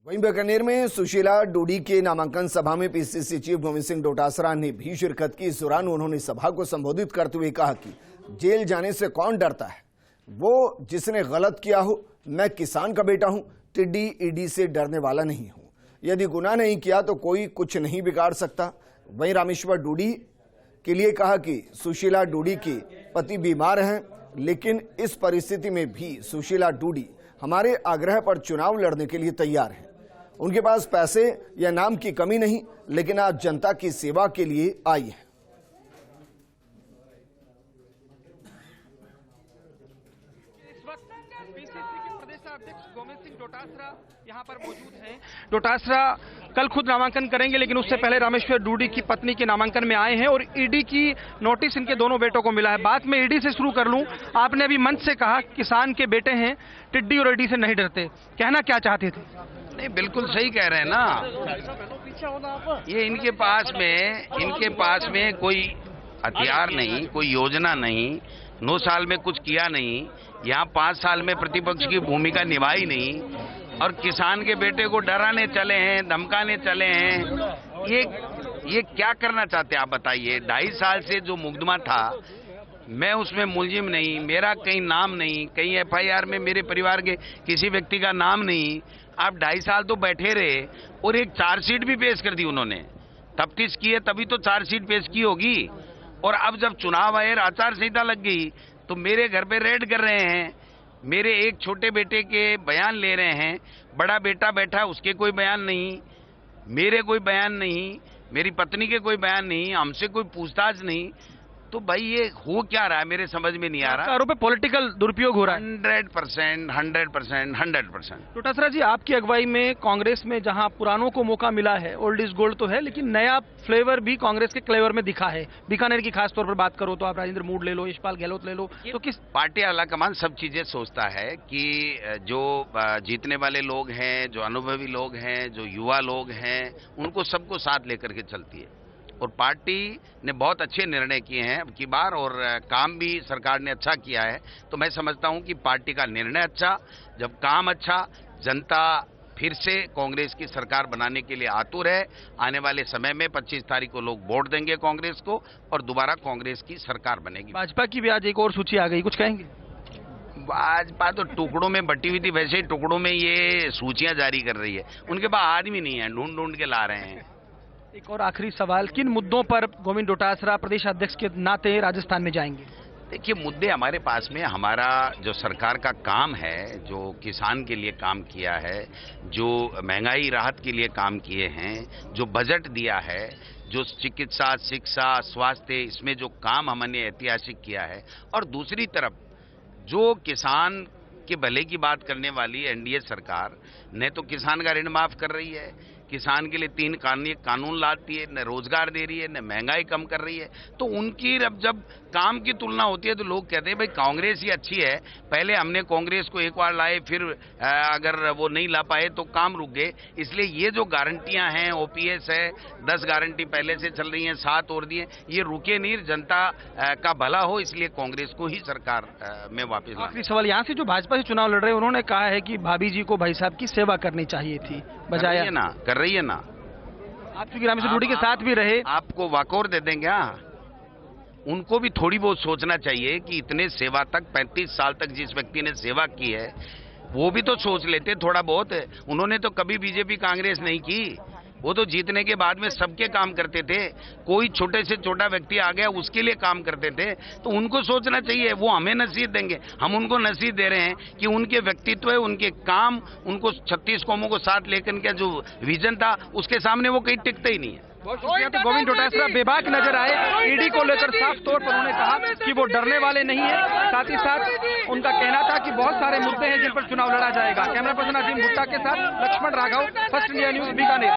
वहीं बीकानेर में सुशीला डोडी के नामांकन सभा में पीसीसी चीफ गोविंद सिंह डोटासरा ने भी शिरकत की। इस दौरान उन्होंने सभा को संबोधित करते हुए कहा कि जेल जाने से कौन डरता है, वो जिसने गलत किया हो। मैं किसान का बेटा हूं, टिड्डी ईडी से डरने वाला नहीं हूं। यदि गुनाह नहीं किया तो कोई कुछ नहीं बिगाड़ सकता। वहीं रामेश्वर डोडी के लिए कहा कि सुशीला डोडी के पति बीमार हैं, लेकिन इस परिस्थिति में भी सुशीला डोडी हमारे आग्रह पर चुनाव लड़ने के लिए तैयार है। उनके पास पैसे या नाम की कमी नहीं, लेकिन आज जनता की सेवा के लिए आई है। इस वक्त पीसीसी के प्रदेशाध्यक्ष गोविंद सिंह डोटासरा यहां पर मौजूद हैं। डोटासरा कल खुद नामांकन करेंगे, लेकिन उससे पहले रामेश्वर डोडी की पत्नी के नामांकन में आए हैं और ईडी की नोटिस इनके दोनों बेटों को मिला है। बात मैं ईडी से शुरू कर लूं। आपने अभी मंच से कहा किसान के बेटे हैं, टिड्डी और ईडी से नहीं डरते, कहना क्या चाहते थे? नहीं, बिल्कुल सही कह रहे हैं ना। ये इनके पास में कोई हथियार नहीं, कोई योजना नहीं, 9 साल में कुछ किया नहीं, यहाँ 5 साल में प्रतिपक्ष की भूमिका निभाई नहीं, और किसान के बेटे को डराने चले हैं, धमकाने चले हैं। ये क्या करना चाहते हैं आप बताइए। 2.5 साल से जो मुकदमा था, मैं उसमें मुलजिम नहीं, मेरा कहीं नाम नहीं, कहीं एफआईआर में मेरे परिवार के किसी व्यक्ति का नाम नहीं। आप 2.5 साल तो बैठे रहे और एक चार्जशीट भी पेश कर दी उन्होंने। तफ्तीश की है तभी तो चार्जशीट पेश की होगी। और अब जब चुनाव आए, आचार संहिता लग गई, तो मेरे घर पे रेड कर रहे हैं। मेरे एक छोटे बेटे के बयान ले रहे हैं, बड़ा बेटा बैठा उसके कोई बयान नहीं, मेरे कोई बयान नहीं, मेरी पत्नी के कोई बयान नहीं, हमसे कोई पूछताछ नहीं। तो भाई ये हो क्या रहा है, मेरे समझ में नहीं आ रहा। आरोप है पॉलिटिकल दुरुपयोग हो रहा है। 100%। डोटासरा जी, आपकी अगुवाई में कांग्रेस में जहां पुरानों को मौका मिला है, ओल्ड इज गोल्ड तो है, लेकिन नया फ्लेवर भी कांग्रेस के क्लेवर में दिखा है। बीकानेर की खास तौर पर बात करो तो आप राजेंद्र मूड ले लो, यशपाल गहलोत ले लो, तो किस पार्टी आलाकमान सब चीजें सोचता है कि जो जीतने वाले लोग हैं, जो अनुभवी लोग हैं, जो युवा लोग हैं, उनको सबको साथ लेकर के चलती है। और पार्टी ने बहुत अच्छे निर्णय किए हैं अब की बार, और काम भी सरकार ने अच्छा किया है। तो मैं समझता हूं कि पार्टी का निर्णय अच्छा, जब काम अच्छा, जनता फिर से कांग्रेस की सरकार बनाने के लिए आतुर है। आने वाले समय में 25 तारीख को लोग वोट देंगे कांग्रेस को और दोबारा कांग्रेस की सरकार बनेगी। भाजपा की भी आज एक और सूची आ गई, कुछ कहेंगे? भाजपा तो टुकड़ों में बटी हुई थी, वैसे ही टुकड़ों में ये सूचियां जारी कर रही है। उनके पास आदमी नहीं है, ढूंढ ढूंढ के ला रहे हैं। एक और आखिरी सवाल, किन मुद्दों पर गोविंद डोटासरा प्रदेश अध्यक्ष के नाते राजस्थान में जाएंगे? देखिए, मुद्दे हमारे पास में, हमारा जो सरकार का काम है, जो किसान के लिए काम किया है, जो महंगाई राहत के लिए काम किए हैं, जो बजट दिया है, जो चिकित्सा, शिक्षा, स्वास्थ्य, इसमें जो काम हमने ऐतिहासिक किया है, और दूसरी तरफ जो किसान के भले की बात करने वाली एनडीए सरकार ने तो किसान का ऋण माफ कर रही है, किसान के लिए 3 कानून लाती है, न रोजगार दे रही है, न महंगाई कम कर रही है। तो उनकी अब जब काम की तुलना होती है तो लोग कहते हैं भाई कांग्रेस ही अच्छी है, पहले हमने कांग्रेस को एक बार लाए, फिर अगर वो नहीं ला पाए तो काम रुक गए। इसलिए ये जो गारंटियां हैं, ओपीएस है, 10 गारंटी पहले से चल रही हैं, 7 और दिए, ये रुके नहीं, जनता का भला हो, इसलिए कांग्रेस को ही सरकार में वापस। आखिरी सवाल, यहाँ से जो भाजपा से चुनाव लड़ रहे हैं, उन्होंने कहा है कि भाभी जी को भाई साहब की सेवा करनी चाहिए थी, बजाय कर रही है ना। आप चूंकि रामेश्वर डोडी के साथ भी रहे, आपको वाकओवर दे देंगे। उनको भी थोड़ी बहुत सोचना चाहिए कि इतने सेवा तक 35 साल तक जिस व्यक्ति ने सेवा की है, वो भी तो सोच लेते थोड़ा बहुत। उन्होंने तो कभी बीजेपी कांग्रेस नहीं की, वो तो जीतने के बाद में सबके काम करते थे। कोई छोटे से छोटा व्यक्ति आ गया उसके लिए काम करते थे। तो उनको सोचना चाहिए, वो हमें नसीहत देंगे, हम उनको नसीहत दे रहे हैं कि उनके व्यक्तित्व है, उनके काम, उनको 36 कौमों को साथ लेकर के जो विजन था, उसके सामने वो कहीं टिकते ही नहीं है। बहुत शुक्रिया। तो गोविंद डोटासरा बेबाक नजर आए। ईडी को लेकर साफ तौर पर उन्होंने कहा कि वो डरने वाले नहीं है। साथ ही साथ उनका कहना था कि बहुत सारे मुद्दे हैं जिन पर चुनाव लड़ा जाएगा। कैमरा पर्सन अजीम भुट्टा के साथ Laxman Raghav, first India news, Bikaner.